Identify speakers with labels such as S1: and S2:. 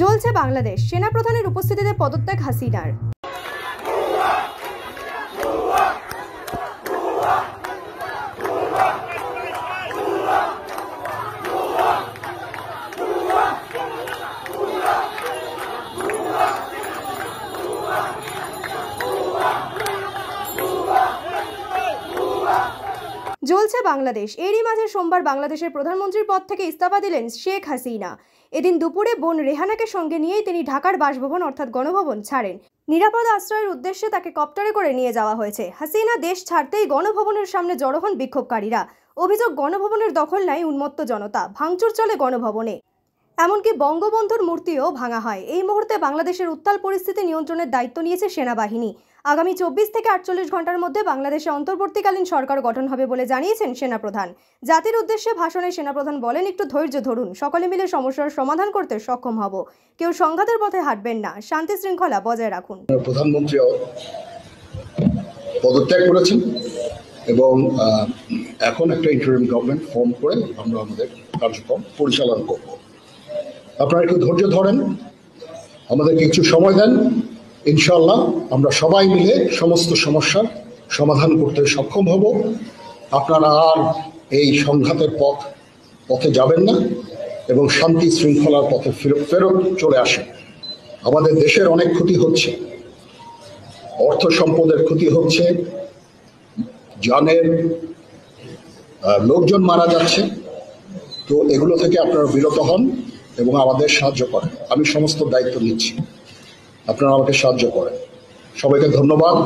S1: জ্বলছে বাংলাদেশ, সেনাপ্রধানের উপস্থিতিতে পদত্যাগ হাসিনার। জ্বলছে বাংলাদেশ। এরই মাঝে সোমবার বাংলাদেশের প্রধানমন্ত্রীর পদ থেকে ইস্তফা দিলেন শেখ হাসিনা। এদিন দুপুরে বোন রেহানাকে সঙ্গে নিয়েই তিনি ঢাকার বাসভবন অর্থাৎ গণভবন ছাড়েন। নিরাপদ আশ্রয়ের উদ্দেশ্যে তাকে কপ্টারে করে নিয়ে যাওয়া হয়েছে। হাসিনা দেশ ছাড়তেই গণভবনের সামনে জড়ো হন বিক্ষোভকারীরা। অভিযোগ, গণভবনের দখল নেয় উন্মত্ত জনতা, ভাঙচুর চলে গণভবনে, এমনকি বঙ্গবন্ধুর মূর্তিও ভাঙা হয়। এই মুহূর্তে বাংলাদেশের উত্তাল পরিস্থিতি নিয়ন্ত্রণের দায়িত্ব নিয়েছে সেনাবাহিনী। আগামী 24 থেকে 48 ঘন্টার মধ্যে বাংলাদেশে অন্তর্বর্তীকালীন সরকার গঠন হবে বলে জানিয়েছেন সেনাপ্রধান। জাতির উদ্দেশ্যে ভাষণে সেনাপ্রধান বলেন, একটু ধৈর্য ধরুন, সকলে মিলে সমস্যার সমাধান করতে সক্ষম হব। কেউ সংঘাতের পথে হাঁটবেন না, শান্তি শৃঙ্খলা বজায় রাখুন।
S2: প্রধানমন্ত্রী পদত্যাগ করেছেন এবং এখন একটা ইন্টারিম গভর্নমেন্ট ফর্ম করে আমরা আমাদের কার্যক্রম পরিচালনা করব। আপনারা একটু ধৈর্য ধরেন, আমাদের কিছু সময় দেন, ইনশাআল্লাহ আমরা সবাই মিলে সমস্ত সমস্যার সমাধান করতে সক্ষম হব। আপনারা আর এই সংঘাতের পথে যাবেন না এবং শান্তি শৃঙ্খলার পথে ফেরত চলে আসেন। আমাদের দেশের অনেক ক্ষতি হচ্ছে, অর্থ সম্পদের ক্ষতি হচ্ছে, জানের লোকজন মারা যাচ্ছে। তো এগুলো থেকে আপনারা বিরত হন এবং আমাদের সাহায্য করেন। আমি সমস্ত দায়িত্ব নিচ্ছি, আপনারা আমাকে সাহায্য করেন। সবাইকে ধন্যবাদ।